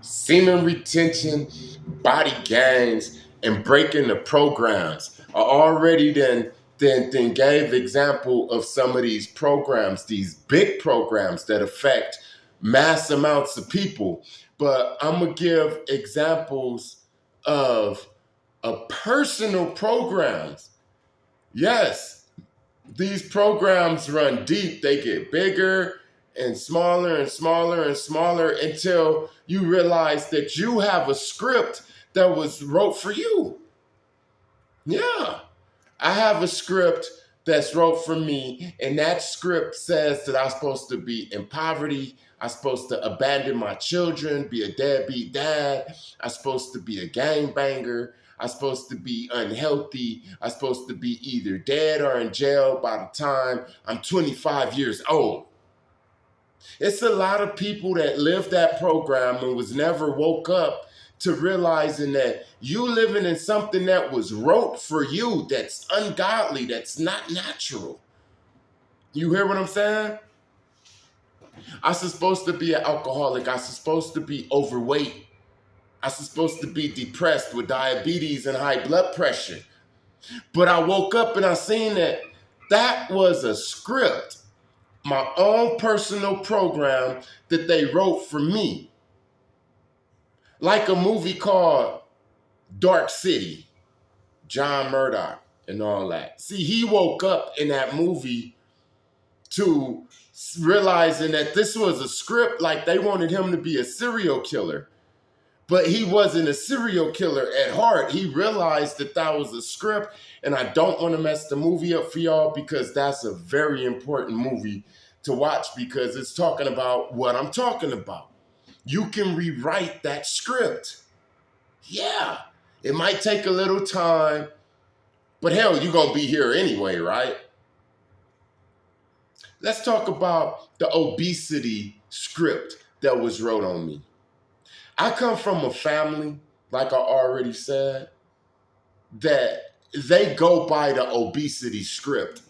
semen retention, body gains, and breaking the programs. I already then gave example of some of these programs, these big programs that affect mass amounts of people. But I'm gonna give examples of personal programs. Yes, these programs run deep. They get bigger and smaller and smaller and smaller until you realize that you have a script that was wrote for you. Yeah. I have a script that's wrote for me, and that script says that I'm supposed to be in poverty. I'm supposed to abandon my children, be a deadbeat dad. I'm supposed to be a gangbanger. I'm supposed to be unhealthy. I'm supposed to be either dead or in jail by the time I'm 25 years old. It's a lot of people that lived that program and was never woke up to realizing that you living in something that was wrote for you, that's ungodly, that's not natural. You hear what I'm saying? I'm supposed to be an alcoholic. I'm supposed to be overweight. I'm supposed to be depressed with diabetes and high blood pressure. But I woke up and I seen that that was a script, my own personal program that they wrote for me. Like a movie called Dark City, John Murdoch and all that. See, he woke up in that movie to realizing that this was a script, like they wanted him to be a serial killer. But he wasn't a serial killer at heart. He realized that that was a script, and I don't want to mess the movie up for y'all because that's a very important movie to watch because it's talking about what I'm talking about. You can rewrite that script. Yeah, it might take a little time, but hell, you're going to be here anyway, right? Let's talk about the obesity script that was wrote on me. I come from a family, like I already said, that they go by the obesity script.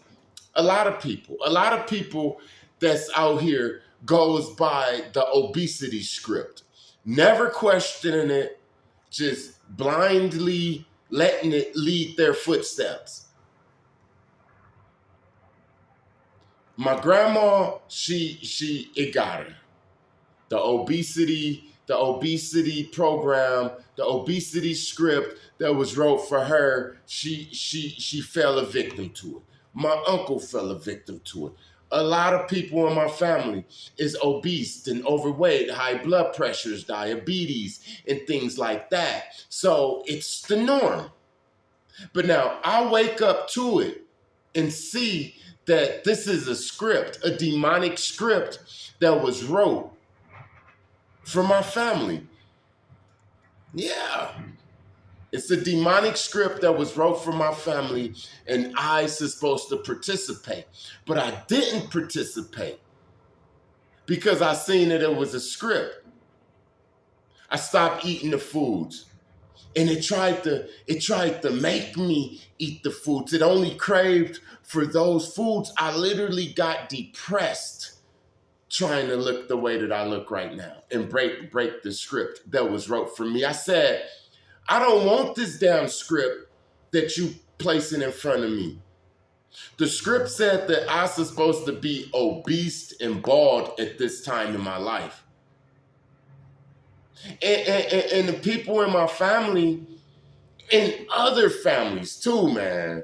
A lot of people that's out here goes by the obesity script. Never questioning it, just blindly letting it lead their footsteps. My grandma, it got her. The obesity program, the obesity script that was wrote for her, she fell a victim to it. My uncle fell a victim to it. A lot of people in my family is obese and overweight, high blood pressures, diabetes, and things like that. So it's the norm. But now I wake up to it and see that this is a script, a demonic script that was wrote for my family. Yeah. It's a demonic script that was wrote for my family, and I supposed to participate. But I didn't participate because I seen that it was a script. I stopped eating the foods. And it tried to make me eat the foods. It only craved for those foods. I literally got depressed trying to look the way that I look right now and break the script that was wrote for me. I said, I don't want this damn script that you placing in front of me. The script said that I was supposed to be obese and bald at this time in my life. And the people in my family and other families too, man,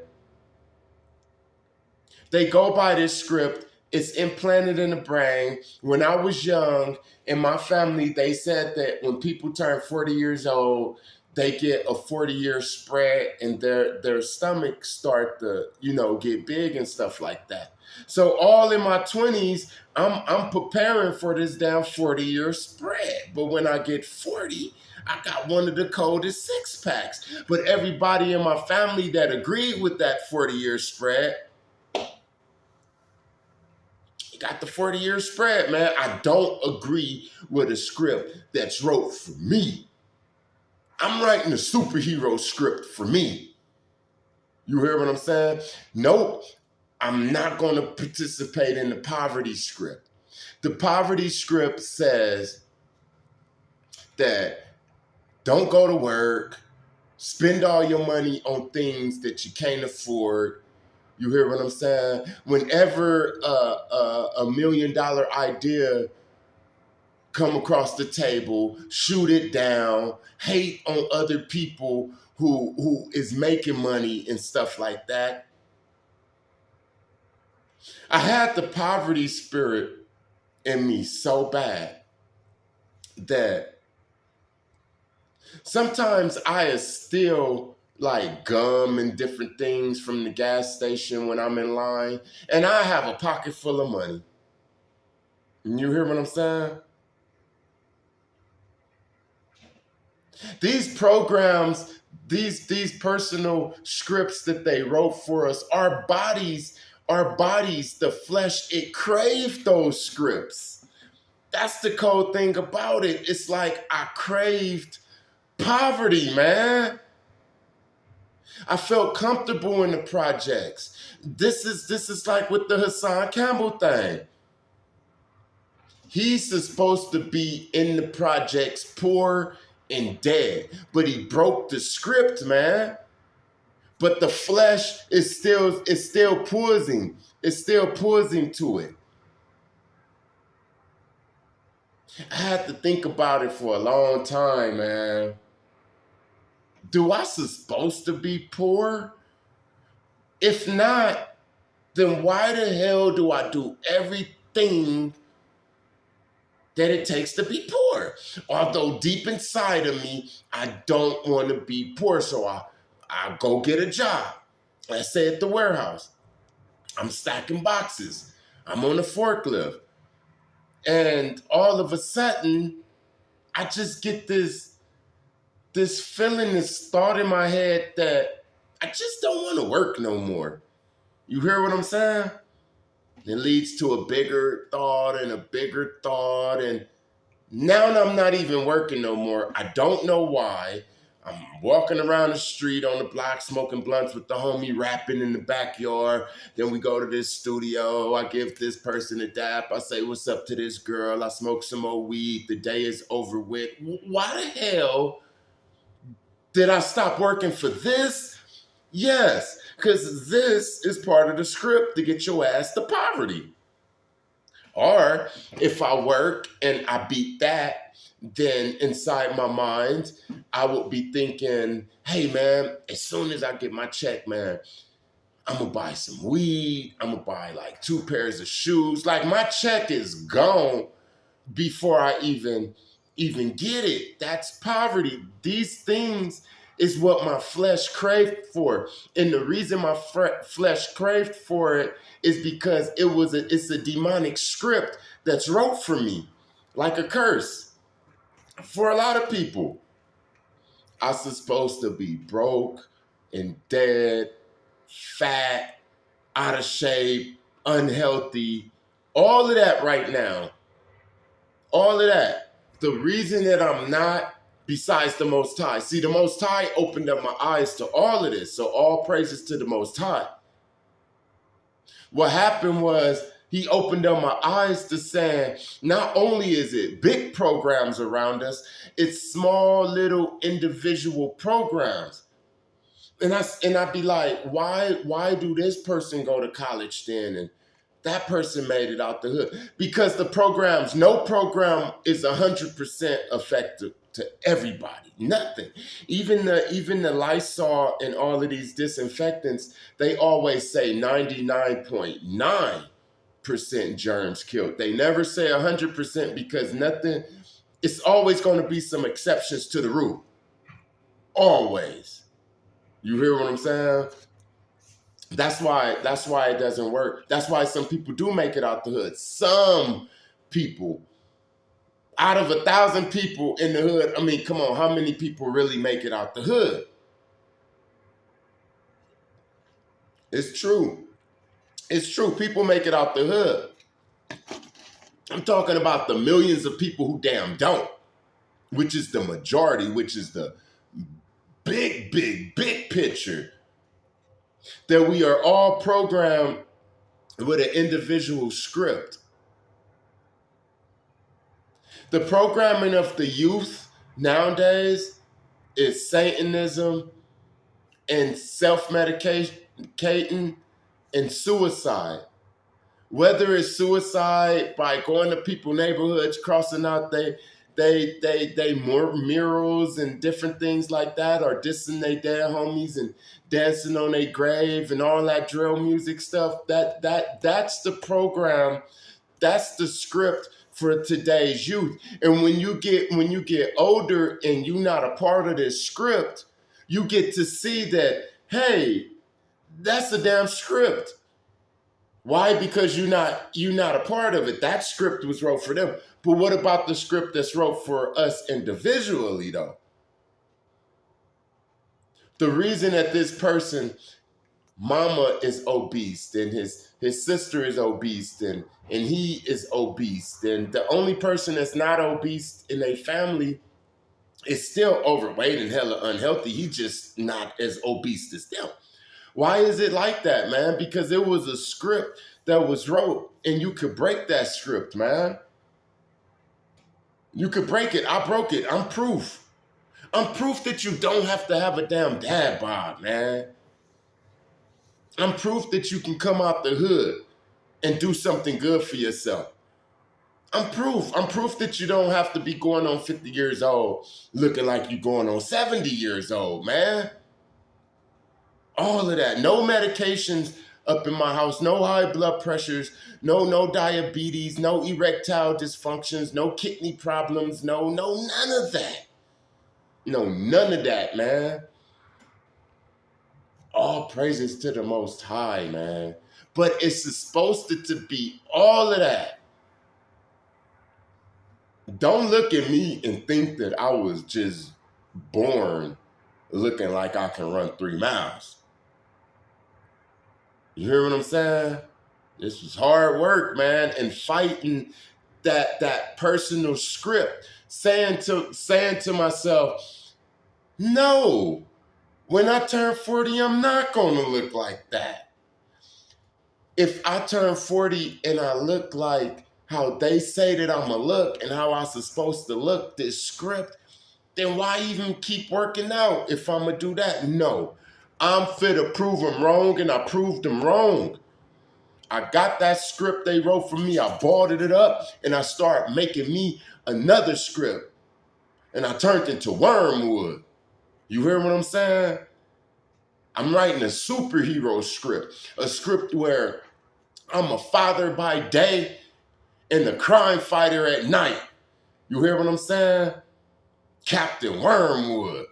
they go by this script. It's implanted in the brain. When I was young, in my family, they said that when people turn 40 years old, they get a 40-year spread and their stomachs start to, get big and stuff like that. So all in my 20s, I'm preparing for this damn 40-year spread. But when I get 40, I got one of the coldest six packs. But everybody in my family that agreed with that 40-year spread got the 40-year spread, man. I don't agree with a script that's wrote for me. I'm writing a superhero script for me. You hear what I'm saying? Nope. I'm not going to participate in the poverty script. The poverty script says that don't go to work, spend all your money on things that you can't afford. You hear what I'm saying? Whenever $1 million idea come across the table, shoot it down, hate on other people who is making money and stuff like that. I had the poverty spirit in me so bad that sometimes I steal like gum and different things from the gas station when I'm in line, and I have a pocket full of money. You hear what I'm saying? These programs, these personal scripts that they wrote for us, our bodies, the flesh, it craved those scripts. That's the cold thing about it. It's like I craved poverty, man. I felt comfortable in the projects. This is like with the Hassan Campbell thing. He's supposed to be in the projects poor and dead, but he broke the script, man. But the flesh is still poison. It's still poison to it. I had to think about it for a long time, man. Do I supposed to be poor? If not, then why the hell do I do everything that it takes to be poor? Although deep inside of me, I don't want to be poor, so I go get a job. Let's say at the warehouse. I'm stacking boxes. I'm on a forklift. And all of a sudden, I just get this feeling, this thought in my head that I just don't want to work no more. You hear what I'm saying? It leads to a bigger thought and a bigger thought. And now I'm not even working no more. I don't know why. I'm walking around the street on the block smoking blunts with the homie, rapping in the backyard. Then we go to this studio. I give this person a dap. I say, what's up to this girl? I smoke some more weed. The day is over with. Why the hell did I stop working for this? Yes, because this is part of the script to get your ass to poverty. Or if I work and I beat that, then inside my mind, I would be thinking, hey man, as soon as I get my check, man, I'm gonna buy some weed. I'm gonna buy like 2 pairs of shoes. Like my check is gone before I even get it. That's poverty. These things is what my flesh craved for. And the reason my flesh craved for it is because it's a demonic script that's wrote for me, like a curse. For a lot of people, I'm supposed to be broke and dead, fat, out of shape, unhealthy, all of that right now. All of that. The reason that I'm not, besides the Most High. See, the Most High opened up my eyes to all of this. So all praises to the Most High. What happened was he opened up my eyes to saying, not only is it big programs around us, it's small little individual programs. And I'd be like, why do this person go to college then? And that person made it out the hood. Because no program is 100% effective to everybody. Nothing. Even the Lysol and all of these disinfectants, they always say 99.9% germs killed. They never say 100% because nothing, it's always going to be some exceptions to the rule. Always. You hear what I'm saying? That's why it doesn't work. That's why some people do make it out the hood. Some people, out of 1,000 people in the hood, I mean, come on, how many people really make it out the hood? It's true. It's true. People make it out the hood. I'm talking about the millions of people who damn don't, which is the majority, which is the big picture. That we are all programmed with an individual script. The programming of the youth Nowadays, it's Satanism and self-medicating and suicide. Whether it's suicide by going to people's neighborhoods, crossing out they more murals and different things like that, or dissing their dead homies and dancing on their grave and all that drill music stuff. That's the program. That's the script for today's youth. And when you get older and you're not a part of this script, you get to see that, hey, that's a damn script. Why? Because you're not a part of it. That script was wrote for them. But what about the script that's wrote for us individually, though? The reason that this person, mama is obese, and his sister is obese, and he is obese, and the only person that's not obese in a family is still overweight and hella unhealthy. He's just not as obese as them. Why is it like that, man? Because it was a script that was wrote, and you could break that script, man. You could break it. I broke it. I'm proof. I'm proof that you don't have to have a damn dad bod, man. I'm proof that you can come out the hood and do something good for yourself. I'm proof. I'm proof that you don't have to be going on 50 years old looking like you're going on 70 years old, man. All of that. No medications up in my house. No high blood pressures. No diabetes. No erectile dysfunctions. No kidney problems. No, none of that. No, none of that, man. All praises to the Most High, man. But it's supposed to be all of that. Don't look at me and think that I was just born looking like I can run 3 miles. You hear what I'm saying? This was hard work, man, and fighting that personal script, saying to myself, no, when I turn 40, I'm not gonna look like that. If I turn 40 and I look like how they say that I'm gonna look and how I'm supposed to look, this script, then why even keep working out if I'm gonna do that? No, I'm fit to prove them wrong, and I proved them wrong. I got that script they wrote for me, I balled it up, and I started making me another script. And I turned into Wormwood. You hear what I'm saying? I'm writing a superhero script, a script where I'm a father by day and a crime fighter at night. You hear what I'm saying? Captain Wormwood.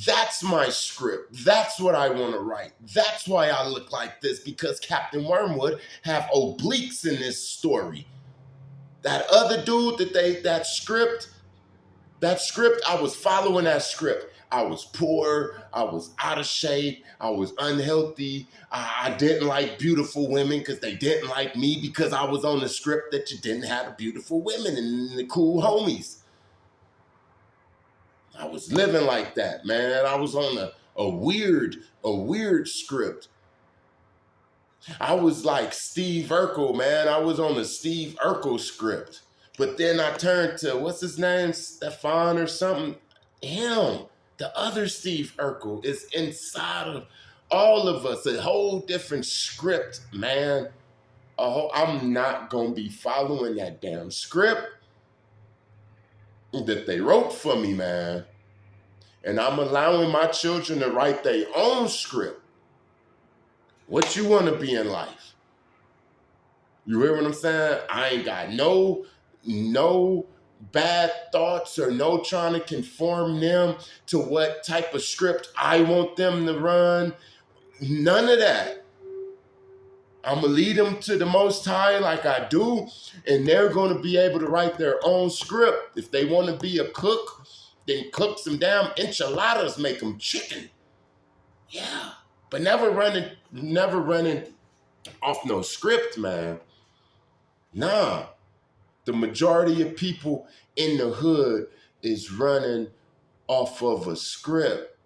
That's my script. That's what I want to write. That's why I look like this, because Captain Wormwood have obliques in this story. That other dude that script, I was following that script. I was poor, I was out of shape, I was unhealthy, I didn't like beautiful women because they didn't like me, because I was on the script that you didn't have the beautiful women and the cool homies. I was living like that, man. I was on a weird script. I was like Steve Urkel, man. I was on the Steve Urkel script. But then I turned to, what's his name? Stefan or something. Him. The other Steve Urkel is inside of all of us. A whole different script, man. I'm not going to be following that damn script that they wrote for me, man. And I'm allowing my children to write their own script. What you want to be in life? You hear what I'm saying? I ain't got no bad thoughts or no trying to conform them to what type of script I want them to run. None of that. I'm going to lead them to the Most High like I do, and they're going to be able to write their own script. If they want to be a cook, then cook some damn enchiladas, make them chicken. Yeah. But never running off no script, man. Nah. The majority of people in the hood is running off of a script.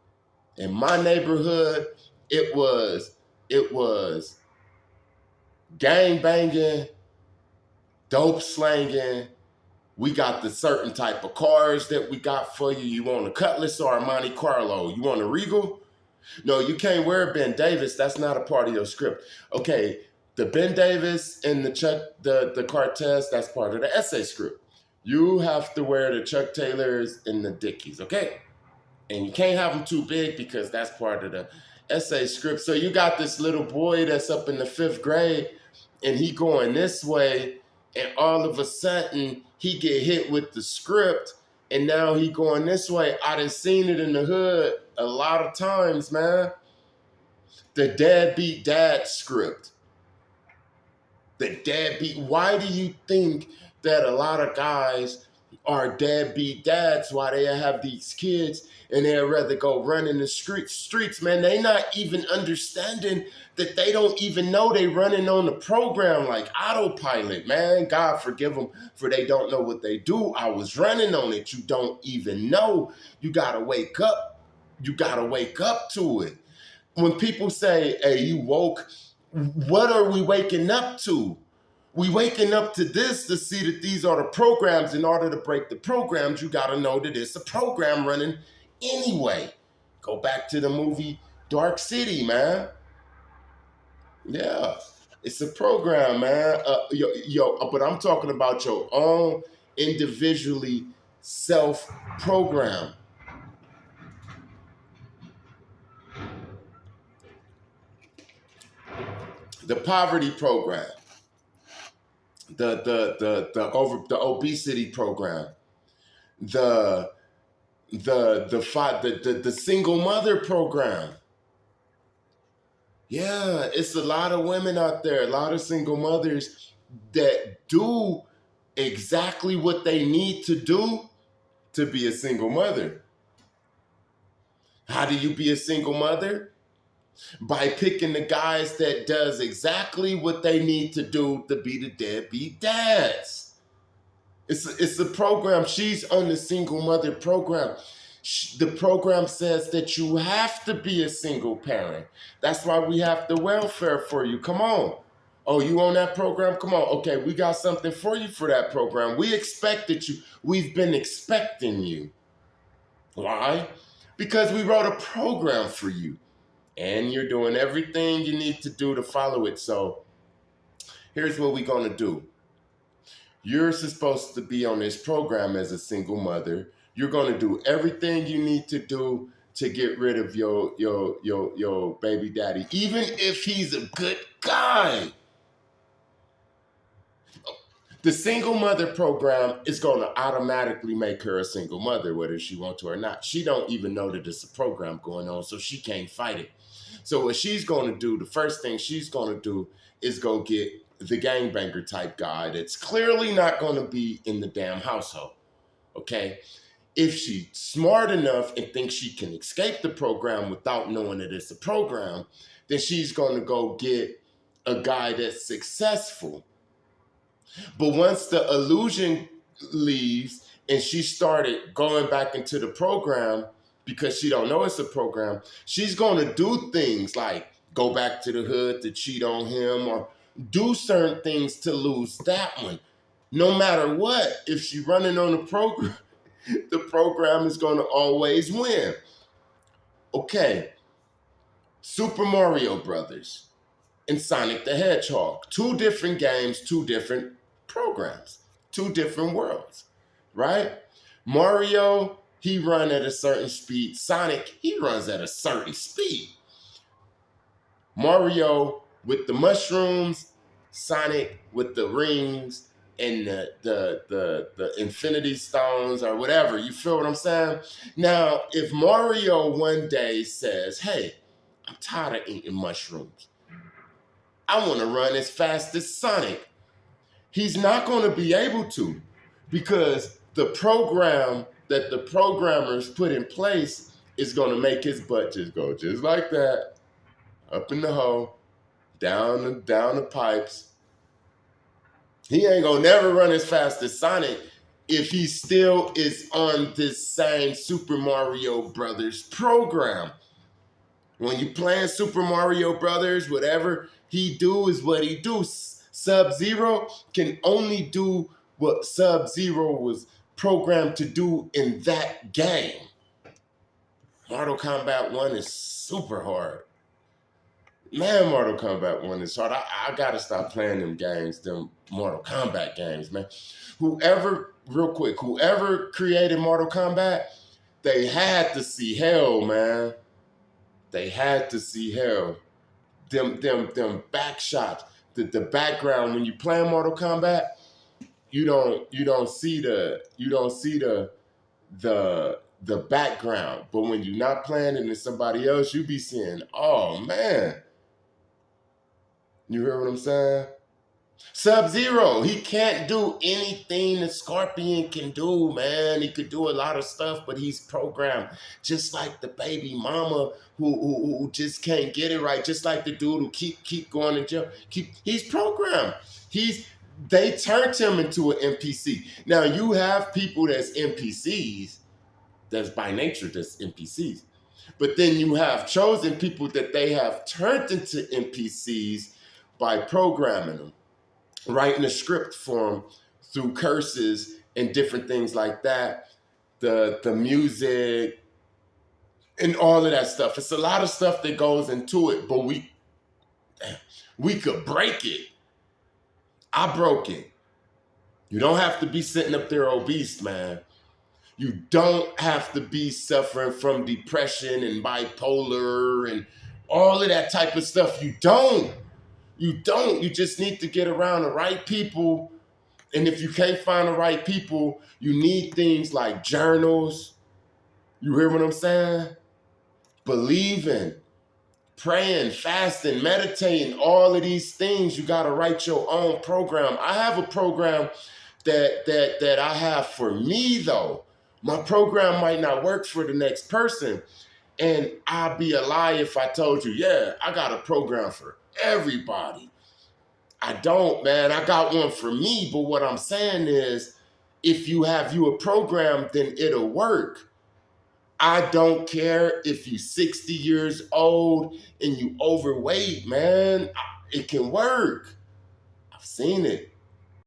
In my neighborhood, it was gang banging, dope slanging, We got the certain type of cars that we got for you. You want a Cutlass or a Monte Carlo? You want a Regal? No, you can't wear a Ben Davis. That's not a part of your script. Okay, the Ben Davis and the Cortez, that's part of the essay script. You have to wear the Chuck Taylors and the Dickies, okay? And you can't have them too big because that's part of the essay script. So you got this little boy that's up in the 5th grade and he going this way, and all of a sudden he get hit with the script and now he going this way. I done seen it in the hood a lot of times, man. The deadbeat dad script. The deadbeat. Why do you think that a lot of guys are deadbeat dads? Why they have these kids and they'd rather go run in the streets, man? They not even understanding that they don't even know they running on the program like autopilot, man. God forgive them for they don't know what they do. I was running on it. You don't even know. You gotta wake up. You gotta wake up to it. When people say, hey, you woke, what are we waking up to? We waking up to this to see that these are the programs. In order to break the programs, you got to know that it's a program running anyway. Go back to the movie Dark City, man. Yeah, it's a program, man. But I'm talking about your own individually self-program. The poverty program. The obesity program, the single mother program. Yeah, it's a lot of women out there, a lot of single mothers that do exactly what they need to do to be a single mother. How do you be a single mother? By picking the guys that does exactly what they need to do to be the deadbeat dads. It's a program. She's on the single mother program. The program says that you have to be a single parent. That's why we have the welfare for you. Come on. Oh, you on that program? Come on. Okay, we got something for you for that program. We expected you. We've been expecting you. Why? Because we wrote a program for you. And you're doing everything you need to do to follow it. So here's what we're going to do. You're supposed to be on this program as a single mother. You're going to do everything you need to do to get rid of your baby daddy, even if he's a good guy. The single mother program is going to automatically make her a single mother, whether she wants to or not. She don't even know that there's a program going on, so she can't fight it. So what she's going to do, the first thing she's going to do is go get the gangbanger type guy that's clearly not going to be in the damn household, okay? If she's smart enough and thinks she can escape the program without knowing that it's a program, then she's going to go get a guy that's successful. But once the illusion leaves and she started going back into the program because she don't know it's a program, she's going to do things like go back to the hood to cheat on him or do certain things to lose that one. No matter what, if she's running on the program is going to always win. Okay, Super Mario Brothers and Sonic the Hedgehog. 2 different games, 2 different programs, 2 different worlds, right? Mario, he run at a certain speed. Sonic, he runs at a certain speed. Mario with the mushrooms, Sonic with the rings and the infinity stones or whatever. You feel what I'm saying? Now, if Mario one day says, hey, I'm tired of eating mushrooms. I want to run as fast as Sonic. He's not going to be able to because the program that the programmers put in place is going to make his butt just go just like that, up in the hole, down the pipes. He ain't going to never run as fast as Sonic if he still is on this same Super Mario Brothers program. When you playing Super Mario Brothers, whatever he do is what he do. Sub-Zero can only do what Sub-Zero was programmed to do in that game. Mortal Kombat 1 is super hard. Man, Mortal Kombat 1 is hard. I gotta stop playing them games, them Mortal Kombat games, man. Whoever created Mortal Kombat, they had to see hell, man. They had to see hell. Them back shots, the background when you play Mortal Kombat, you don't see the background. But when you're not playing and it's somebody else, you be seeing, oh man. You hear what I'm saying? Sub-Zero, he can't do anything the Scorpion can do, man. He could do a lot of stuff, but he's programmed just like the baby mama who just can't get it right, just like the dude who keep going to jail. He's programmed. They turned him into an NPC. Now you have people that's NPCs, that's by nature that's NPCs. But then you have chosen people that they have turned into NPCs by programming them, writing a script for them through curses and different things like that, the music and all of that stuff. It's a lot of stuff that goes into it, but we could break it. I broke it. You don't have to be sitting up there obese, man. You don't have to be suffering from depression and bipolar and all of that type of stuff. You don't. You just need to get around the right people. And if you can't find the right people, you need things like journals. You hear what I'm saying? Believing, praying, fasting, meditating, all of these things. You got to write your own program. I have a program that I have for me, though. My program might not work for the next person. And I'd be a lie if I told you, yeah, I got a program for everybody. I don't, man. I got one for me, but what I'm saying is, if you have a program, then it'll work. I don't care if you're 60 years old and you overweight, man. It can work. I've seen it.